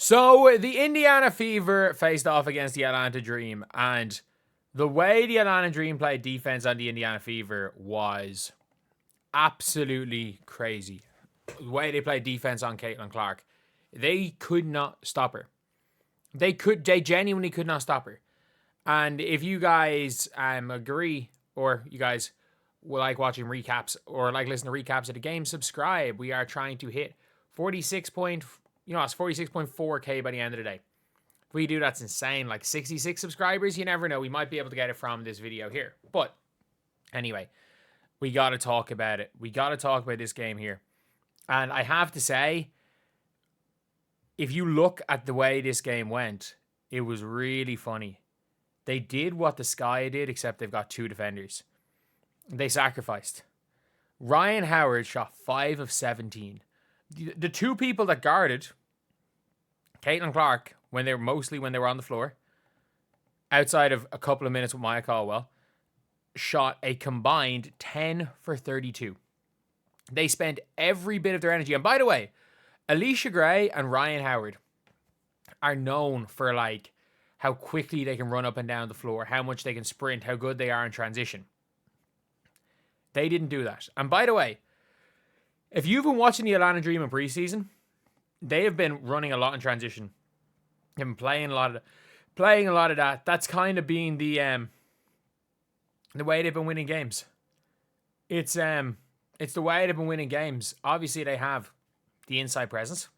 So the Indiana Fever faced off against the Atlanta Dream, and the way the Atlanta Dream played defense on the Indiana Fever was absolutely crazy. The way they played defense on Caitlin Clark, they could not stop her. They genuinely could not stop her. And if you guys agree, or you guys will like watching recaps or like listening to recaps of the game, subscribe. We are trying to hit 46.4K by the end of the day. If we do, that's insane. Like 66 subscribers, you never know. We might be able to get it from this video here. But anyway, we got to talk about it. We got to talk about this game here. And I have to say, if you look at the way this game went, it was really funny. They did what the Sky did, except they've got two defenders. They sacrificed. Ryan Howard shot 5 of 17. The two people that guarded Caitlin Clark when they were on the floor, outside of a couple of minutes with Maya Caldwell, shot a combined 10 for 32. They spent every bit of their energy. And by the way, Alicia Gray and Ryan Howard are known for like how quickly they can run up and down the floor, how much they can sprint, how good they are in transition. They didn't do that. And by the way, if you've been watching the Atlanta Dream in preseason, they have been running a lot in transition. They've been playing a lot of that. That's kind of been the way they've been winning games. It's the way they've been winning games. Obviously, they have the inside presence.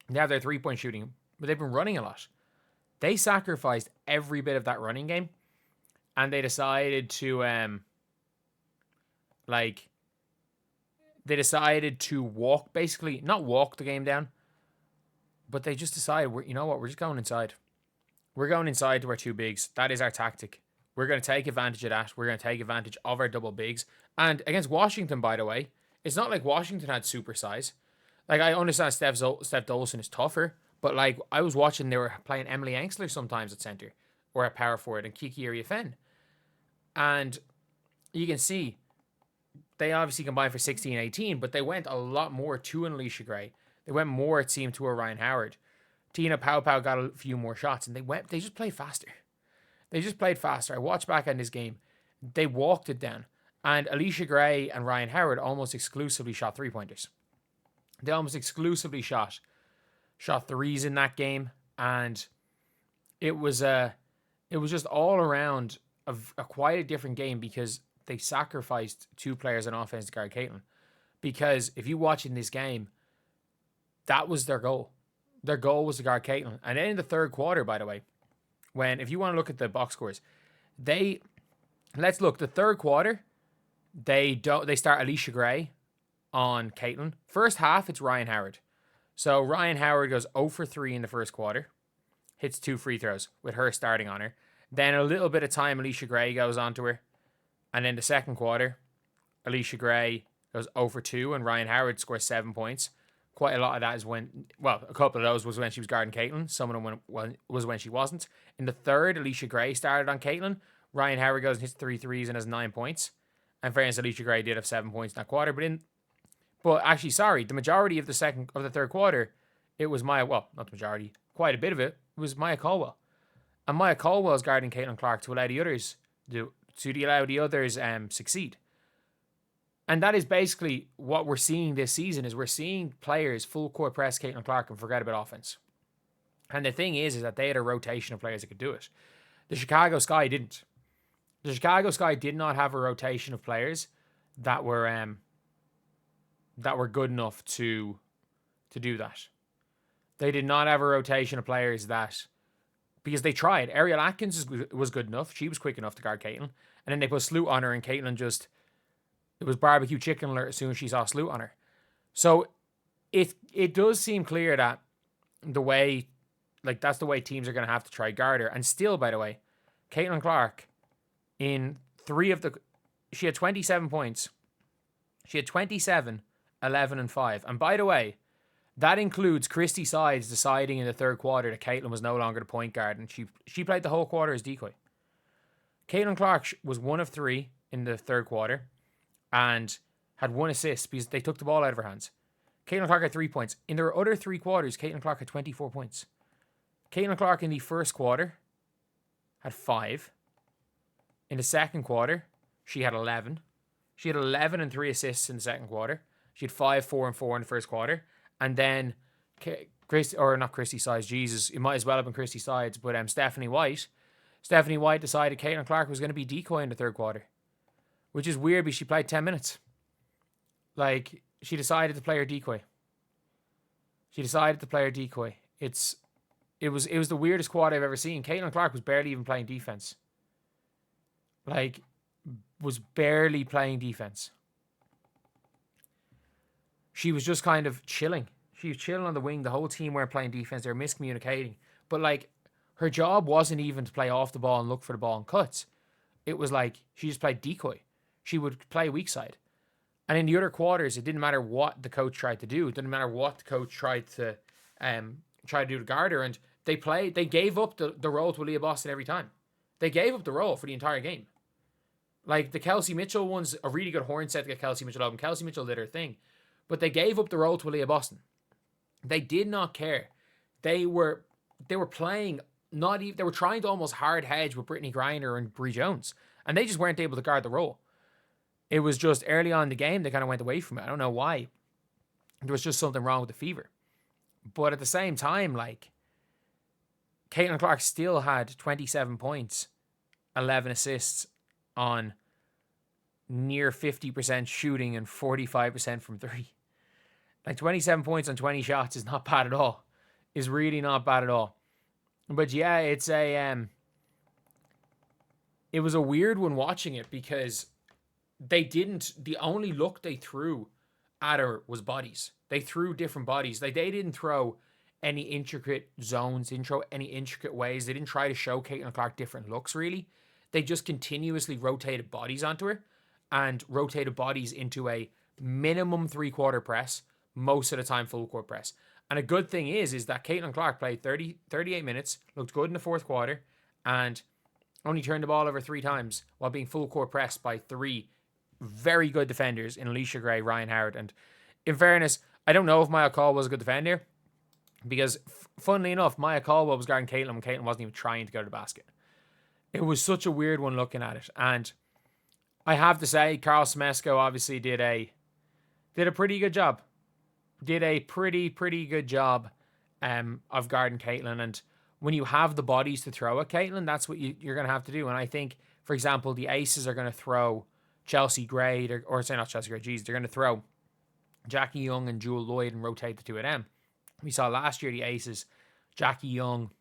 They have their 3-point shooting, but they've been running a lot. They sacrificed every bit of that running game, and they decided to not walk the game down, but they just decided, you know what, we're just going inside. We're going inside to our two bigs. That is our tactic. We're going to take advantage of that. We're going to take advantage of our double bigs. And against Washington, by the way, it's not like Washington had super size. Like, I understand Steph Dolson is tougher, but like, I was watching, they were playing Emily Engsler sometimes at center or at power forward and Kiki Iriafen. And you can see they obviously combined for 16-18, but they went a lot more to an Alicia Gray. They went more, it seemed, to a Ryan Howard. Tina Pau got a few more shots, and they just played faster. They just played faster. I watched back on this game. They walked it down. And Alicia Gray and Ryan Howard almost exclusively shot three-pointers. They almost exclusively shot threes in that game. And it was just all around quite a different game because they sacrificed two players on offense to guard Caitlin. Because if you watch in this game, that was their goal. Their goal was to guard Caitlin. And then in the third quarter, by the way, if you want to look at the box scores, the third quarter, they start Alicia Gray on Caitlin. First half, it's Ryan Howard. So Ryan Howard goes 0 for 3 in the first quarter, hits 2 free throws with her starting on her. Then a little bit of time, Alicia Gray goes onto her. And then the second quarter, Alicia Gray goes 0 for 2 and Ryan Howard scores 7 points. Quite a lot of that is a couple of those was when she was guarding Caitlin. Some of them was when she wasn't. In the third, Alicia Gray started on Caitlin. Ryan Howard goes and hits 3 threes and has 9 points. And fairness, Alicia Gray did have 7 points in that quarter. The majority of the third quarter, it was not the majority, quite a bit of it was Maya Caldwell. And Maya Caldwell is guarding Caitlin Clark to allow the others succeed. And that is basically what we're seeing this season, is we're seeing players full court press Caitlin Clark and forget about offense. And the thing is that they had a rotation of players that could do it. The Chicago Sky didn't. The Chicago Sky did not have a rotation of players that were good enough to do that. They did not have a rotation of players because they tried. Ariel Atkins was good enough. She was quick enough to guard Caitlin. And then they put Sloot on her, and Caitlin it was barbecue chicken alert as soon as she saw Sloot on her. So it does seem clear that that's the way teams are going to have to try guard her. And still, by the way, Caitlin Clark, in she had 27 points. She had 27, 11, and 5. And by the way, that includes Christy Sides deciding in the third quarter that Caitlin was no longer the point guard, and she played the whole quarter as decoy. Caitlin Clark was 1 of 3 in the third quarter and had 1 assist because they took the ball out of her hands. Caitlin Clark had 3 points. In their other 3 quarters, Caitlin Clark had 24 points. Caitlin Clark in the first quarter had 5. In the second quarter, she had 11. She had 11 and 3 assists in the second quarter. She had 5, 4, and 4 in the first quarter. And then, not Christy Sides, Jesus, it might as well have been Christy Sides, but Stephanie White. Stephanie White decided Caitlin Clark was going to be decoy in the third quarter, which is weird because she played 10 minutes. Like, she decided to play her decoy. It was the weirdest quad I've ever seen. Caitlin Clark was barely even playing defense. Like, was barely playing defense. She was just kind of chilling. She was chilling on the wing. The whole team weren't playing defense. They were miscommunicating. But, like, her job wasn't even to play off the ball and look for the ball and cuts. It was like she just played decoy. She would play weak side. And in the other quarters, it didn't matter what the coach tried to do. It didn't matter what the coach tried to do to guard her. And they gave up the role to Aaliyah Boston every time. They gave up the role for the entire game. Like, the Kelsey Mitchell one's a really good horn set to get Kelsey Mitchell up, and Kelsey Mitchell did her thing. But they gave up the role to Aaliyah Boston. They did not care. They were playing they were trying to almost hard hedge with Brittany Griner and Bree Jones. And they just weren't able to guard the role. It was just early on in the game, they kind of went away from it. I don't know why. There was just something wrong with the fever. But at the same time, like, Caitlin Clark still had 27 points, 11 assists on near 50% shooting and 45% from 3. Like, 27 points on 20 shots is not bad at all. Is really not bad at all. But yeah, it was a weird one watching it because the only look they threw at her was bodies. They threw different bodies. Like, they didn't throw any intricate zones, didn't throw any intricate ways. They didn't try to show Caitlin Clark different looks, really. They just continuously rotated bodies onto her and rotated bodies into a minimum 3-quarter press, most of the time full court press. And a good thing is that Caitlin Clark played 38 minutes, looked good in the fourth quarter, and only turned the ball over 3 times while being full court pressed by 3 very good defenders in Alicia Gray, Ryan Howard. And in fairness, I don't know if Maya Caldwell was a good defender because, funnily enough, Maya Caldwell was guarding Caitlin when Caitlin wasn't even trying to go to the basket. It was such a weird one looking at it. And I have to say, Carl Smesco obviously did a pretty good job. Did a pretty good job of guarding Caitlin. And when you have the bodies to throw at Caitlin, that's what you're going to have to do. And I think, for example, the Aces are going to throw Chelsea Gray, they're going to throw Jackie Young and Jewel Lloyd and rotate the two of them. We saw last year the Aces, Jackie Young,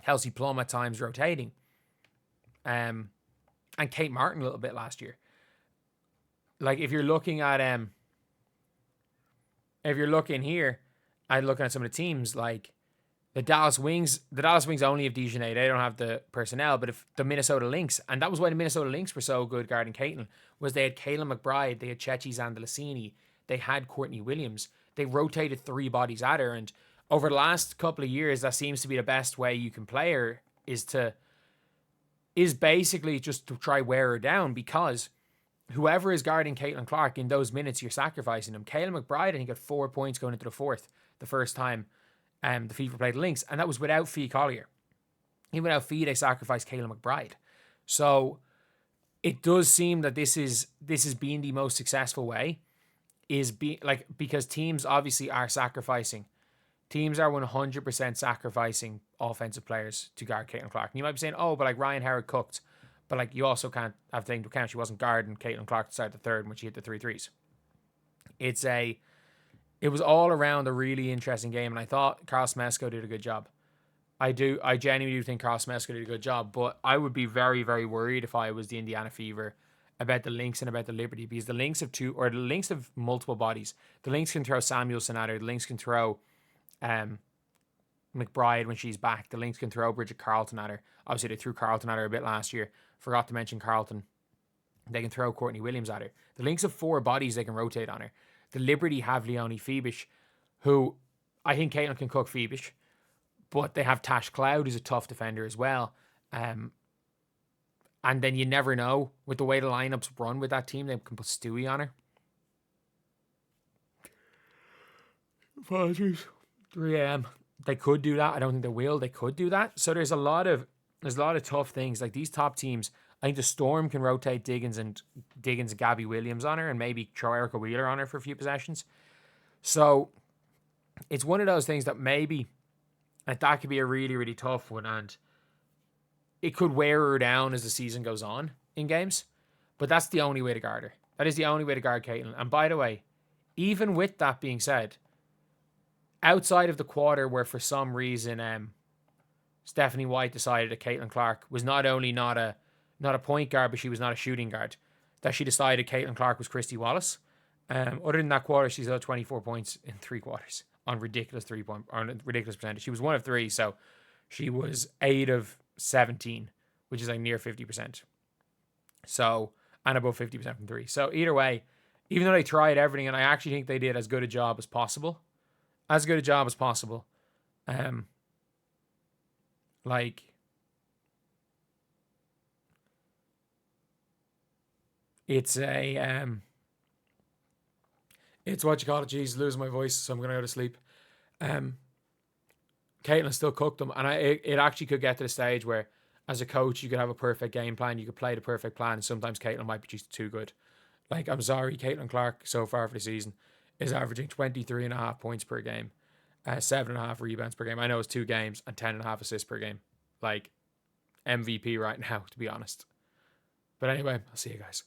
Kelsey Plum at times rotating. And Kate Martin a little bit last year. Like, if you're looking at here, I'm looking at some of the teams, like the Dallas Wings only have Dejanay. They don't have the personnel, but if the Minnesota Lynx, and that was why the Minnesota Lynx were so good guarding Caitlin, was they had Kayla McBride, they had Chechi Zandalasini, they had Courtney Williams. They rotated 3 bodies at her, and over the last couple of years, that seems to be the best way you can play her, is basically just to try wear her down, because whoever is guarding Caitlin Clark in those minutes, you're sacrificing them. Kayla McBride, I think, got 4 points going into the fourth, the first time the Fever played Lynx, and that was without Fee Collier. Even without Fee, they sacrificed Kayla McBride. So it does seem that this is being the most successful way, because teams obviously are sacrificing. Teams are 100% sacrificing offensive players to guard Caitlin Clark. And you might be saying, oh, but like Ryan Howard cooked. But like, you also can't have to take into account she wasn't guarding Caitlin Clark to start the third when she hit the 3 threes. It was all around a really interesting game, and I thought Carl Smesco did a good job. I genuinely do think Carl Smesco did a good job, but I would be very, very worried if I was the Indiana Fever about the Lynx and about the Liberty, because the Lynx have multiple bodies. The Lynx can throw Samuelson at her. The Lynx can throw McBride when she's back. The Lynx can throw Bridget Carlton at her. Obviously, they threw Carlton at her a bit last year. Forgot to mention Carlton. They can throw Courtney Williams at her. The Lynx have 4 bodies they can rotate on her. The Liberty have Leonie Phoebish, who I think Caitlin can cook Phoebish, but they have Tash Cloud, who's a tough defender as well. And then you never know, with the way the lineups run with that team, they can put Stewie on her. Apologies. 3 a.m. They could do that. I don't think they will. They could do that. So there's a lot of tough things. Like these top teams, I think the Storm can rotate Diggins and Gabby Williams on her and maybe throw Erica Wheeler on her for a few possessions. So it's one of those things that maybe that could be a really, really tough one, and it could wear her down as the season goes on in games. But that's the only way to guard her. That is the only way to guard Caitlin. And by the way, even with that being said, outside of the quarter where for some reason Stephanie White decided that Caitlin Clark was not only not a point guard, but she was not a shooting guard, that she decided Caitlin Clark was Christy Wallace. Other than that quarter, she's had 24 points in 3 quarters on ridiculous percentage. She was 1 of 3, so she was 8 of 17, which is like near 50%. So, and above 50% from 3. So either way, even though they tried everything, and I actually think they did as good a job as possible, like, it's it's what you call it. Jeez, losing my voice, so I'm gonna go to sleep. Caitlin still cooked them, and it actually could get to the stage where, as a coach, you could have a perfect game plan, you could play the perfect plan, and sometimes Caitlin might be just too good. Like, I'm sorry, Caitlin Clark so far for the season is averaging 23.5 points per game, 7.5 rebounds per game. I know it's 2 games and 10.5 assists per game. Like, MVP right now, to be honest. But anyway, I'll see you guys.